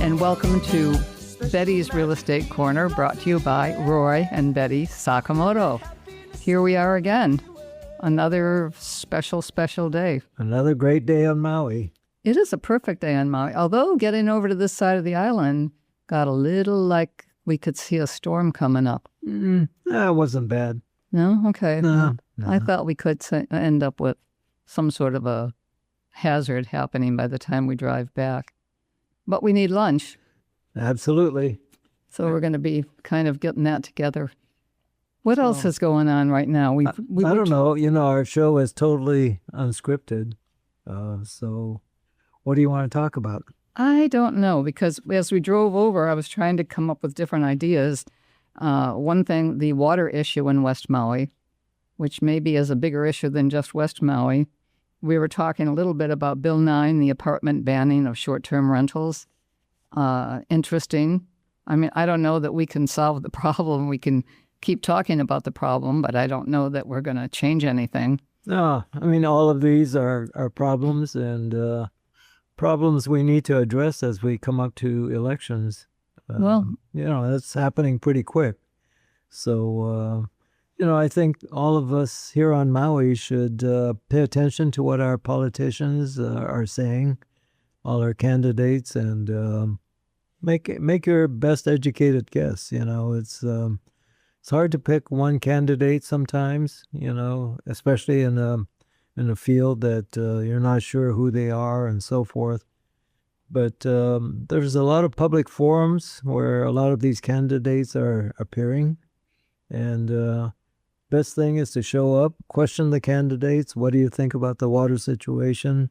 and welcome to Betty's Real Estate Corner, brought to you by Roy and Betty Sakamoto. Here we are again, another special day. Another great day on Maui. It is a perfect day on Maui, although getting over to this side of the island got a little like we could see a storm coming up. It wasn't bad. No? Okay. No. I thought we could end up with some sort of a hazard happening by the time we drive back. But we need lunch. Absolutely. So we're going to be kind of getting that together. What else is going on right now? I don't know. Our show is totally unscripted. So what do you want to talk about? I don't know, because as we drove over, I was trying to come up with different ideas. One thing, the water issue in West Maui, which maybe is a bigger issue than just West Maui. We were talking a little bit about Bill 9, the apartment banning of short-term rentals. Interesting. I mean, I don't know that we can solve the problem. We can keep talking about the problem, but I don't know that we're going to change anything. No, I mean, all of these are problems, and problems we need to address as we come up to elections. That's happening pretty quick. So, I think all of us here on Maui should pay attention to what our politicians are saying, all our candidates, and make your best educated guess. It's hard to pick one candidate sometimes, especially in a field that you're not sure who they are and so forth. But there's a lot of public forums where a lot of these candidates are appearing, and best thing is to show up, question the candidates. What do you think about the water situation?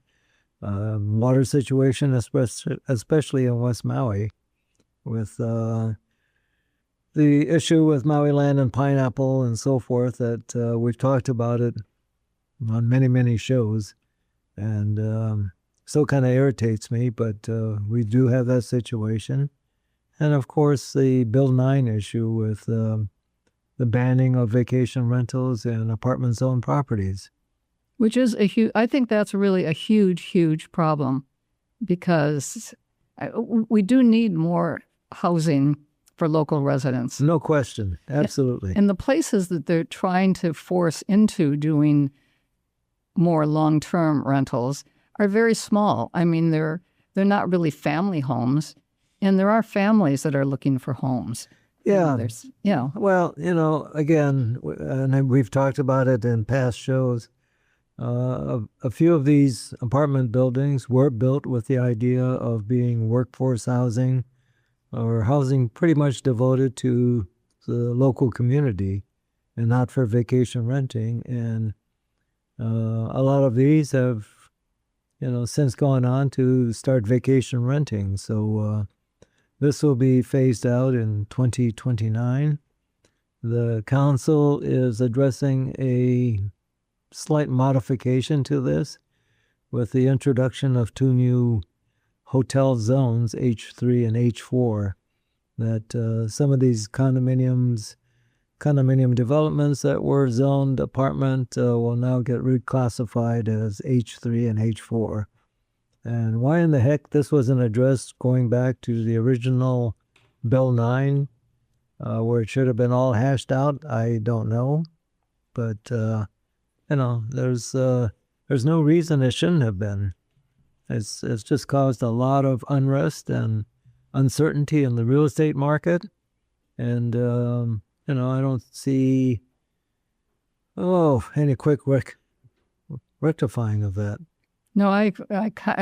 Especially in West Maui, with the issue with Maui land and pineapple and so forth, that we've talked about it on many, many shows, and still kind of irritates me, but we do have that situation. And of course, the Bill 9 issue with the banning of vacation rentals and apartment zone properties. Which is I think that's really a huge problem, because we do need more housing for local residents. No question. Absolutely. And the places that they're trying to force into doing more long-term rentals are very small. I mean, they're not really family homes, and there are families that are looking for homes. Yeah. Well, again, and we've talked about it in past shows, a few of these apartment buildings were built with the idea of being workforce housing, or housing pretty much devoted to the local community and not for vacation renting. And a lot of these have, since gone on to start vacation renting. So this will be phased out in 2029. The council is addressing a slight modification to this with the introduction of 2 new hotel zones, H3 and H4, that some of these condominium developments that were zoned apartment will now get reclassified as H3 and H4. And why in the heck this wasn't addressed going back to the original Bill 9, where it should have been all hashed out, I don't know. But, there's no reason it shouldn't have been. It's just caused a lot of unrest and uncertainty in the real estate market. And, I don't see, any quick rectifying of that. No, I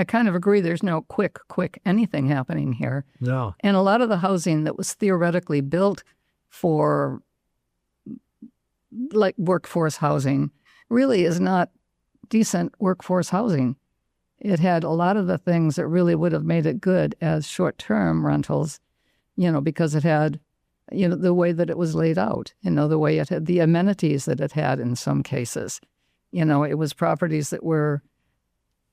kind of agree. There's no quick anything happening here. No. And a lot of the housing that was theoretically built for like workforce housing really is not decent workforce housing. It had a lot of the things that really would have made it good as short-term rentals, because it had, the way that it was laid out, the way it had the amenities that it had in some cases. It was properties that were,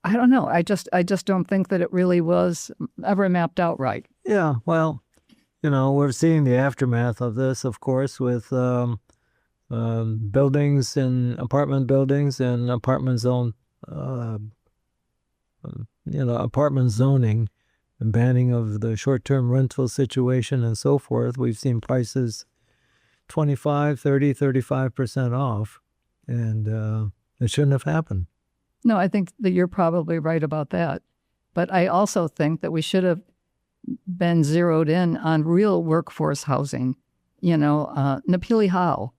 I don't know. I just don't think that it really was ever mapped out right. Yeah, well, we're seeing the aftermath of this, of course, with buildings and apartment buildings and apartment zone, apartment zoning and banning of the short-term rental situation and so forth, we've seen prices 25, 30, 35% off, and it shouldn't have happened. No, I think that you're probably right about that. But I also think that we should have been zeroed in on real workforce housing. Napili How,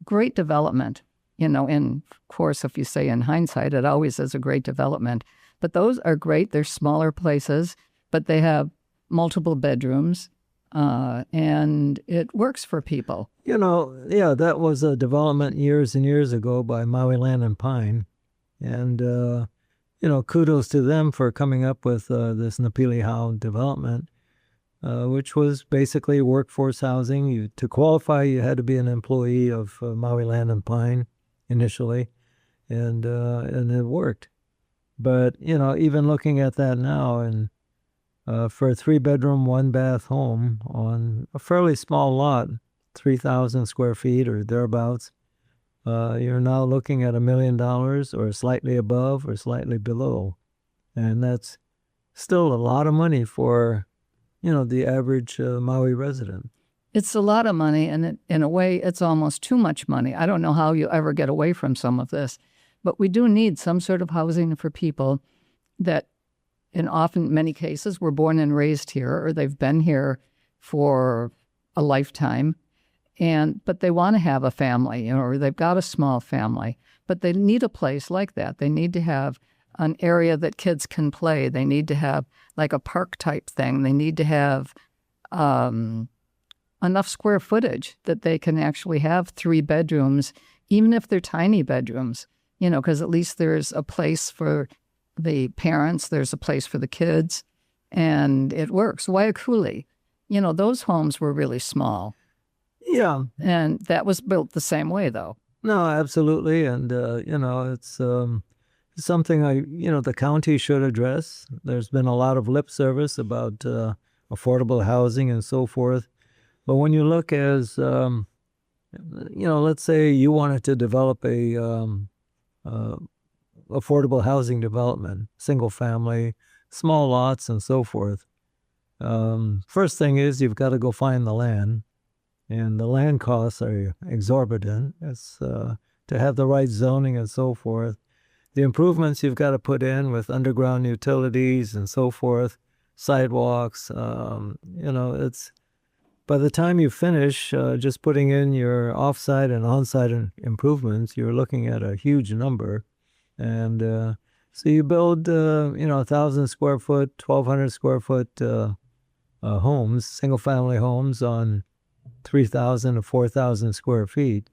great development. And of course, if you say in hindsight, it always is a great development. But those are great. They're smaller places, but they have multiple bedrooms, and it works for people. That was a development years and years ago by Maui Land and Pine. And, kudos to them for coming up with this Napili How development, which was basically workforce housing. To qualify, you had to be an employee of Maui Land and Pine initially, and it worked. But, even looking at that now, and for a 3-bedroom, 1-bath home on a fairly small lot, 3,000 square feet or thereabouts, you're now looking at $1 million or slightly above or slightly below. And that's still a lot of money for, the average Maui resident. It's a lot of money, and in a way, it's almost too much money. I don't know how you ever get away from some of this, but we do need some sort of housing for people that, in many cases, were born and raised here, or they've been here for a lifetime. But they want to have a family, or they've got a small family, but they need a place like that. They need to have an area that kids can play. They need to have like a park type thing. They need to have enough square footage that they can actually have 3 bedrooms, even if they're tiny bedrooms, because at least there's a place for the parents, there's a place for the kids, and it works. Waiakuli, those homes were really small. Yeah. And that was built the same way, though. No, absolutely. And, it's something the county should address. There's been a lot of lip service about affordable housing and so forth. But when you look as, let's say you wanted to develop a affordable housing development, single family, small lots and so forth. First thing is you've got to go find the land. And the land costs are exorbitant. It's to have the right zoning and so forth. The improvements you've got to put in with underground utilities and so forth, sidewalks, it's by the time you finish just putting in your off-site and on-site improvements, you're looking at a huge number. And so you build, 1,000 square foot, 1,200 square foot homes, single-family homes on 3,000 to 4,000 square feet.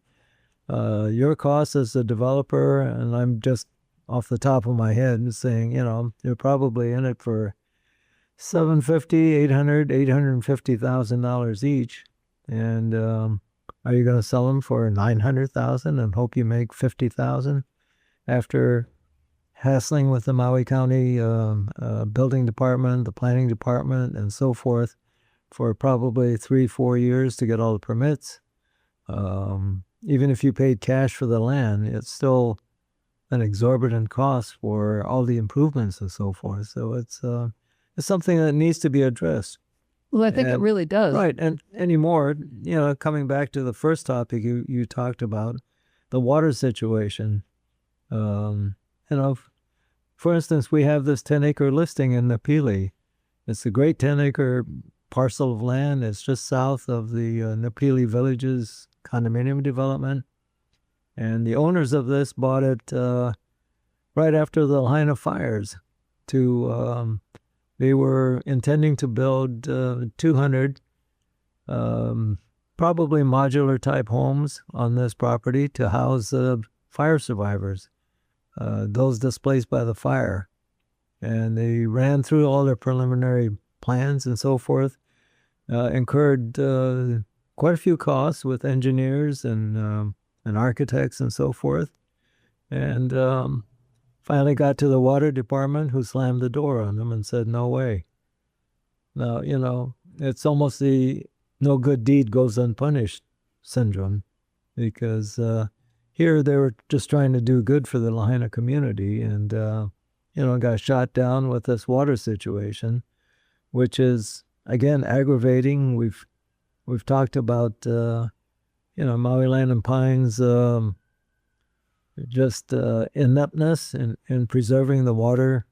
Your cost as a developer, and I'm just off the top of my head saying, you're probably in it for $750,000, $800,000, $850,000 each. And are you going to sell them for $900,000 and hope you make $50,000 after hassling with the Maui County building department, the planning department, and so forth for probably 3-4 years to get all the permits? Even if you paid cash for the land, it's still an exorbitant cost for all the improvements and so forth. So it's something that needs to be addressed. Well, I think it really does. Right. And anymore, coming back to the first topic you talked about, the water situation. For instance, we have this 10-acre listing in Napili. It's a great 10-acre parcel of land. It's just south of the Napili Village's condominium development. And the owners of this bought it right after the Lahaina fires. They were intending to build 200 probably modular type homes on this property to house fire survivors, those displaced by the fire. And they ran through all their preliminary plans and so forth, incurred quite a few costs with engineers and architects and so forth, and finally got to the water department, who slammed the door on them and said, no way. Now, it's almost the no good deed goes unpunished syndrome, because here they were just trying to do good for the Lahaina community and, got shot down with this water situation. which is again aggravating. We've talked about Maui Land and Pines just ineptness in preserving the water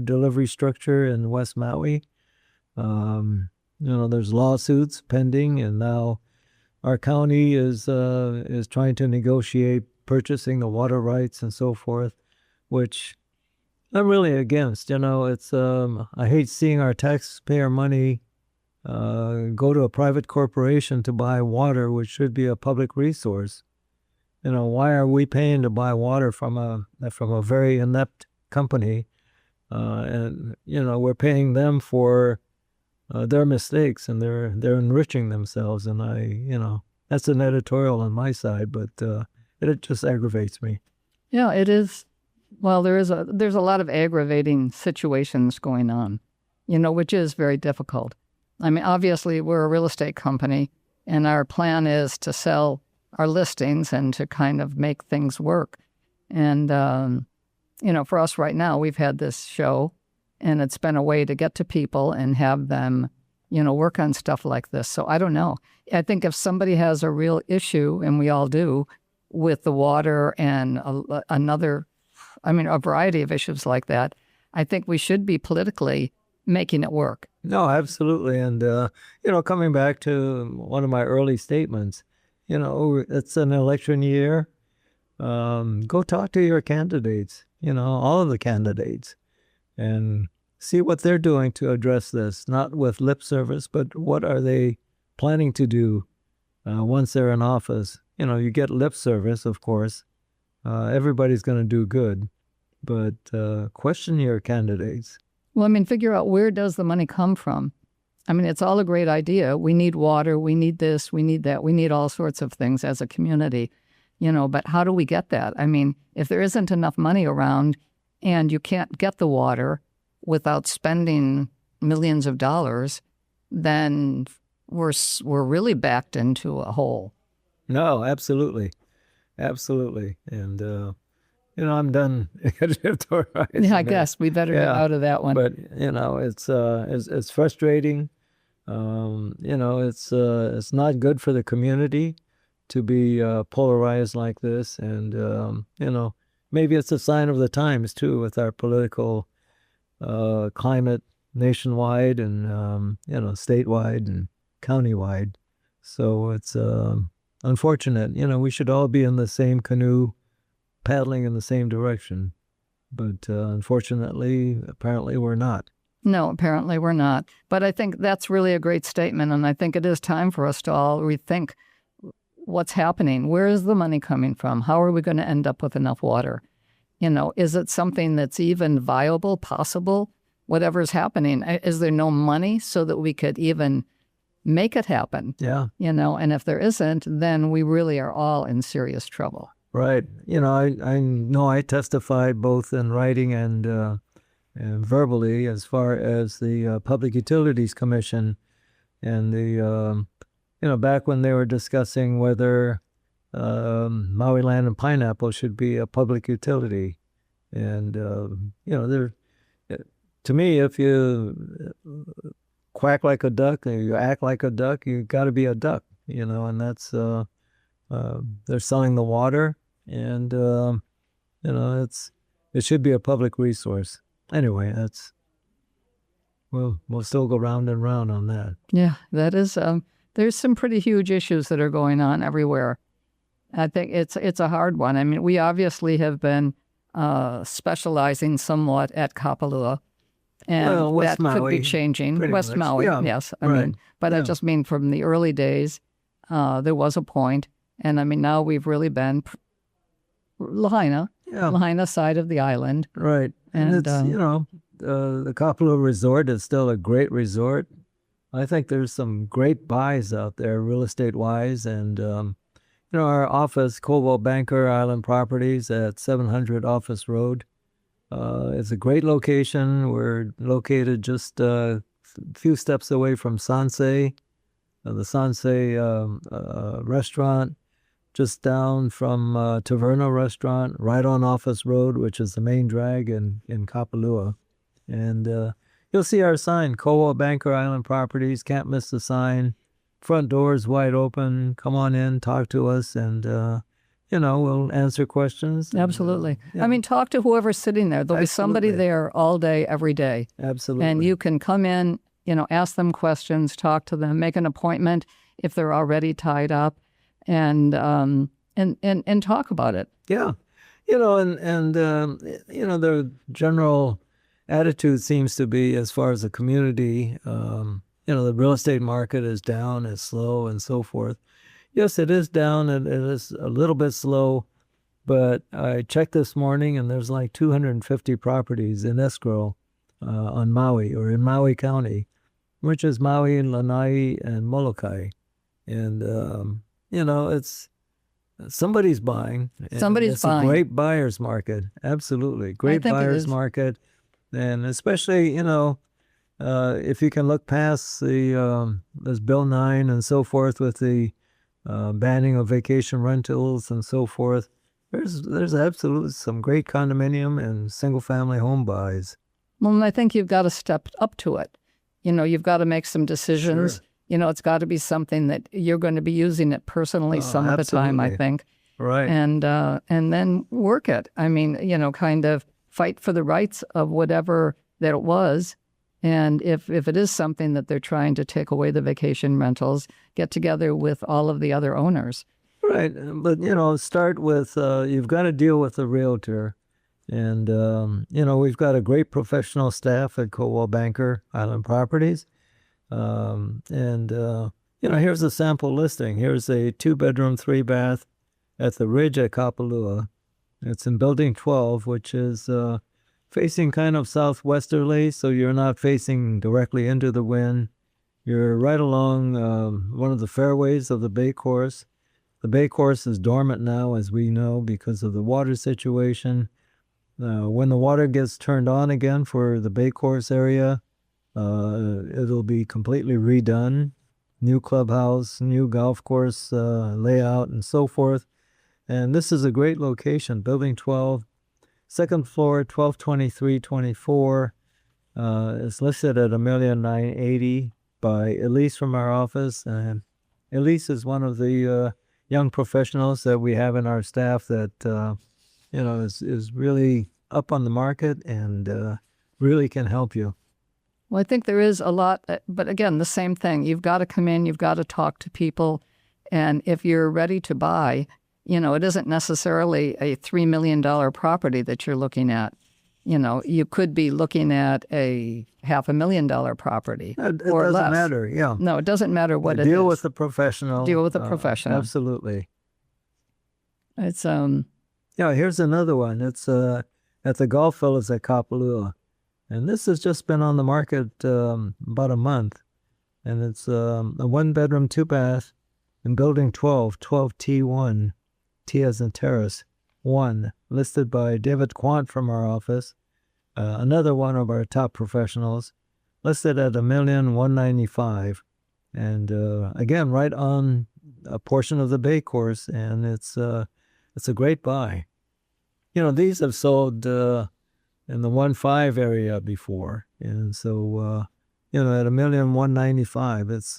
delivery structure in West Maui. There's lawsuits pending, and now our county is trying to negotiate purchasing the water rights and so forth, which I'm really against. It's I hate seeing our taxpayer money go to a private corporation to buy water, which should be a public resource. Why are we paying to buy water from a very inept company? And we're paying them for their mistakes, and they're enriching themselves. And that's an editorial on my side, but it just aggravates me. Yeah, it is. Well, there's a lot of aggravating situations going on, which is very difficult. I mean, obviously, we're a real estate company, and our plan is to sell our listings and to kind of make things work. And, for us right now, we've had this show, and it's been a way to get to people and have them, work on stuff like this. So I don't know. I think if somebody has a real issue, and we all do, with the water and a variety of issues like that, I think we should be politically making it work. No, absolutely. And, coming back to one of my early statements, it's an election year. Go talk to your candidates, all of the candidates, and see what they're doing to address this, not with lip service, but what are they planning to do once they're in office. You get lip service, of course. Everybody's going to do good, but question your candidates. Well, figure out, where does the money come from? It's all a great idea. We need water, we need this, we need that, we need all sorts of things as a community, but how do we get that? If there isn't enough money around and you can't get the water without spending millions of dollars, then we're really backed into a hole. No, absolutely. Absolutely. And, I'm done. Yeah, I guess we better get out of that one. But, it's frustrating. It's not good for the community to be polarized like this. And, maybe it's a sign of the times, too, with our political climate nationwide and, statewide and countywide. So it's unfortunate. We should all be in the same canoe, paddling in the same direction. But unfortunately, apparently we're not. No, apparently we're not. But I think that's really a great statement, and I think it is time for us to all rethink what's happening. Where is the money coming from? How are we going to end up with enough water? Is it something that's even viable, possible? Whatever's happening, is there no money so that we could even make it happen? Yeah. And if there isn't, then we really are all in serious trouble. Right. I know I testified both in writing and verbally as far as the Public Utilities Commission and the, back when they were discussing whether Maui Land and Pineapple should be a public utility. And, to me, if you quack like a duck or you act like a duck, you got to be a duck, and that's, they're selling the water, and, it should be a public resource. Anyway, we'll still go round and round on that. Yeah, that is, there's some pretty huge issues that are going on everywhere. I think it's a hard one. We obviously have been specializing somewhat at Kapalua, and West that Maui, could be changing. West much. Maui, Yeah, yes. right. But I just mean from the early days, there was a point, and now we've really been Lahaina, Lahaina side of the island. Right. And it's, the Kapalua Resort is still a great resort. I think there's some great buys out there, real estate-wise. And, our office, Coldwell Banker Island Properties at 700 Office Road. It's a great location. We're located just a few steps away from Sansei, the Sansei restaurant, just down from Taverna Restaurant, right on Office Road, which is the main drag in Kapalua. And, you'll see our sign, Koa Banker Island Properties. Can't miss the sign. Front doors wide open. Come on in, talk to us, and we'll answer questions. Absolutely. Yeah. I mean, talk to whoever's sitting there. There'll be somebody there all day, every day. Absolutely. And you can come in, ask them questions, talk to them, make an appointment if they're already tied up, and talk about it. Yeah. The general attitude seems to be, as far as the community, the real estate market is down, is slow, and so forth. Yes, it is down, and it is a little bit slow, but I checked this morning, and there's like 250 properties in escrow on Maui, or in Maui County, which is Maui, Lanai, and Molokai. And, it's somebody's buying. Somebody's buying. It's a great buyer's market. Absolutely. Great buyer's market. And especially, if you can look past this Bill 9 and so forth with the banning of vacation rentals and so forth, there's absolutely some great condominium and single-family home buys. Well, and I think you've got to step up to it. You've got to make some decisions. Sure. It's got to be something that you're going to be using it personally some of the time, I think. Right. And then work it. I mean, kind of fight for the rights of whatever that it was. And if it is something that they're trying to take away the vacation rentals, get together with all of the other owners. Right. But, start with, you've got to deal with the realtor. And, we've got a great professional staff at Koa Banker Island Properties. Here's a sample listing. Here's a 2-bedroom, 3-bath at the Ridge at Kapalua. It's in Building 12, which is facing kind of southwesterly, so you're not facing directly into the wind. You're right along one of the fairways of the bay course. The bay course is dormant now, as we know, because of the water situation. When the water gets turned on again for the bay course area, it'll be completely redone. New clubhouse, new golf course layout, and so forth. And this is a great location, Building 12, second floor, 122324. It's listed at $1,980,000 by Elise from our office. And Elise is one of the young professionals that we have in our staff that is really up on the market and really can help you. Well, I think there is a lot, but again, the same thing. You've got to come in, you've got to talk to people, and if you're ready to buy, it isn't necessarily a $3 million property that you're looking at. You could be looking at a $500,000 property or less. It doesn't matter, yeah. No, it doesn't matter what it is. Deal with the professional. Deal with the professional. Absolutely. It's Yeah, here's another one. It's at the Golf Villas at Kapalua. And this has just been on the market about a month. And it's a 1-bedroom, 2-bath in Building 12, 12T1, T as in terrace, 1, listed by David Quant from our office, another one of our top professionals, listed at $1,195,000. And again, right on a portion of the bay course, and it's a great buy. These have sold in the 1.5 area before, and so at $1,195,000, it's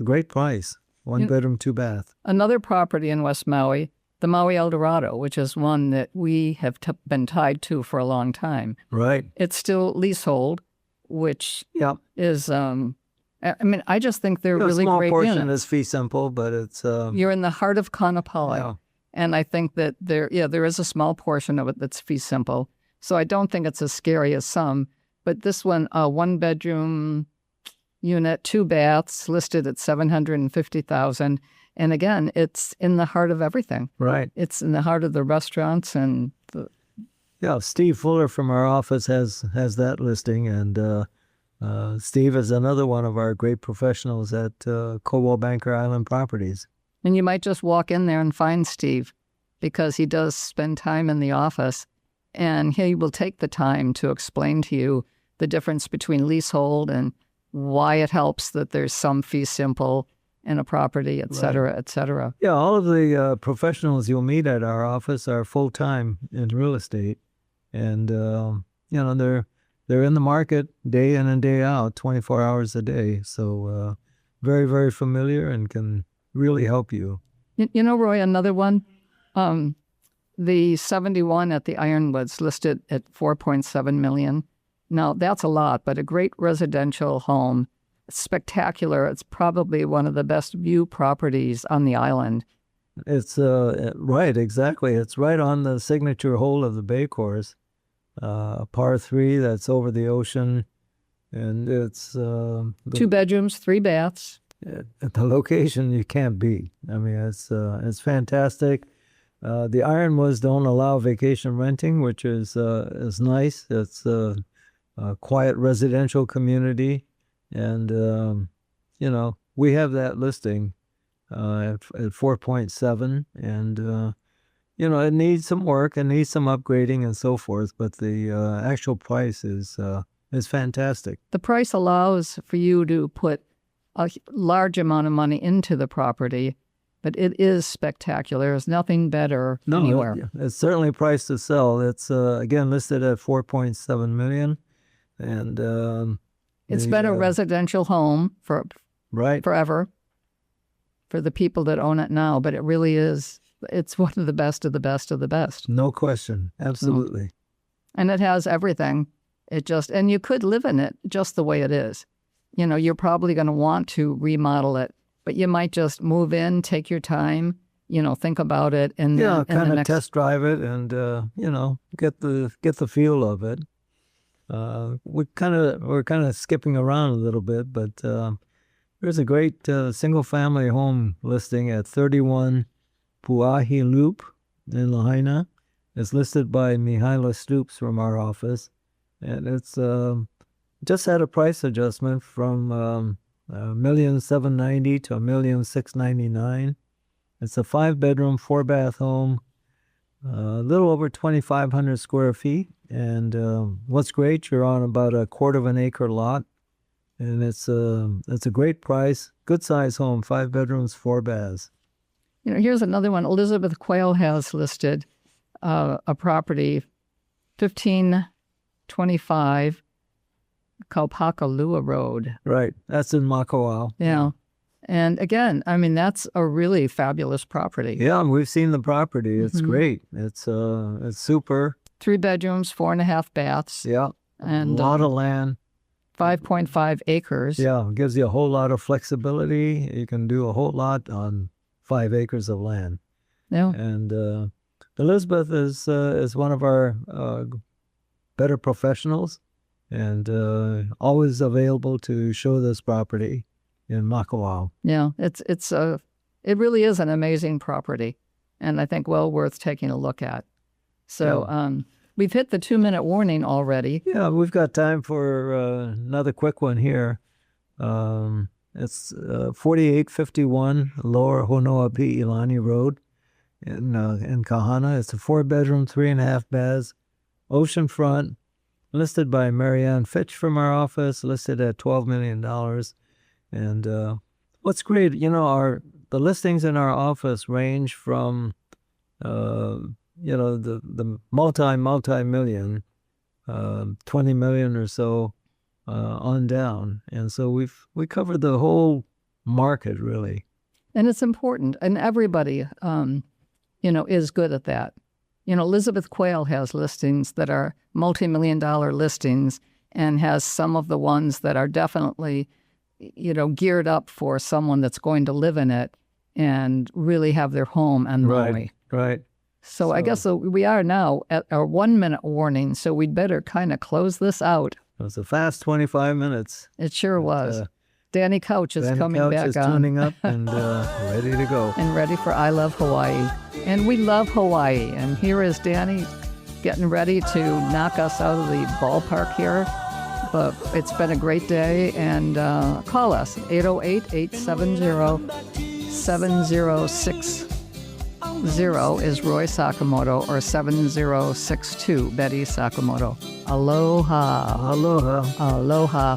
a great price. 1-bedroom, 2-bath. Another property in West Maui, the Maui Eldorado, which is one that we have been tied to for a long time. Right. It's still leasehold, which is I just think they're really great units. A small portion units. is fee simple, but it's You're in the heart of Kaanapali, and I think that there is a small portion of it that's fee simple. So I don't think it's as scary as some. But this one, a 1-bedroom unit, 2 baths, listed at $750,000. And again, it's in the heart of everything. Right. It's in the heart of the restaurants and the. Yeah, Steve Fuller from our office has that listing, and Steve is another one of our great professionals at Koa Banker Island Properties. And you might just walk in there and find Steve, because he does spend time in the office, and he will take the time to explain to you the difference between leasehold and why it helps that there's some fee simple in a property, et cetera, et cetera. Yeah, all of the professionals you'll meet at our office are full-time in real estate, and they're they're in the market day in and day out, 24 hours a day. So very, very familiar and can really help you. You know, Roy, another one, the 71 at the Ironwoods listed at $4.7 million. Now, that's a lot, but a great residential home, spectacular. It's probably one of the best view properties on the island. It's right, exactly. It's right on the signature hole of the Bay Course, a par 3 that's over the ocean, and it's 2 bedrooms, 3 baths. At the location you can't beat. I mean, it's fantastic. The Ironwoods don't allow vacation renting, which is nice. It's a quiet residential community, and we have that listing at 4.7, and it needs some work, it needs some upgrading and so forth, but the actual price is fantastic. The price allows for you to put a large amount of money into the property, but it is spectacular. There's nothing better anywhere. It's certainly priced to sell. It's again listed at $4.7 million, and it's been a residential home for forever for the people that own it now. But it really is. It's one of the best of the best of the best. No question, absolutely. And it has everything. And you could live in it just the way it is. You're probably going to want to remodel it, but you might just move in, take your time, think about it, and kind of test drive it, and get the feel of it. We're kind of skipping around a little bit, but there's a great single family home listing at 31 Puahi Loop in Lahaina. It's listed by Mihaela Stoops from our office, and it's just had a price adjustment from $1,790,000 to $1,699,000. It's a 5-bedroom, 4-bath home, a little over 2,500 square feet. And what's great, you're on about a 1/4 acre lot, and it's a great price, good size home, 5 bedrooms, 4 baths. Here's another one. Elizabeth Quayle has listed a property, 1525 Kaupakalua Road. Right. That's in Makawao. Yeah. And again, I mean, that's a really fabulous property. Yeah, we've seen the property. It's great. It's super. 3 bedrooms, 4.5 baths. Yeah. And a lot of land. 5.5 acres. Yeah. It gives you a whole lot of flexibility. You can do a whole lot on 5 acres of land. Yeah. And Elizabeth is one of our better professionals, and always available to show this property in Makawao. Yeah, it really is an amazing property, and I think well worth taking a look at. So we've hit the 2-minute warning already. Yeah, we've got time for another quick one here. It's 4851 Lower Honoapi Ilani Road in Kahana. It's a 4-bedroom, 3.5 baths, oceanfront, listed by Marianne Fitch from our office, listed at $12 million. And what's great, the listings in our office range from, the multi-million, 20 million or so on down. And so we covered the whole market, really. And it's important. And everybody, is good at that. Elizabeth Quayle has listings that are multi-million-dollar listings, and has some of the ones that are definitely, geared up for someone that's going to live in it and really have their home on Maui. Right. So I guess we are now at our 1-minute warning, so we'd better kind of close this out. It was a fast 25 minutes. It sure was. Danny Couch is coming back on. Danny Couch is tuning up and ready to go. And ready for I Love Hawaii. And we love Hawaii. And here is Danny getting ready to knock us out of the ballpark here. But it's been a great day. And call us, 808-870-7060 is Roy Sakamoto, or 7062 Betty Sakamoto. Aloha. Aloha. Aloha.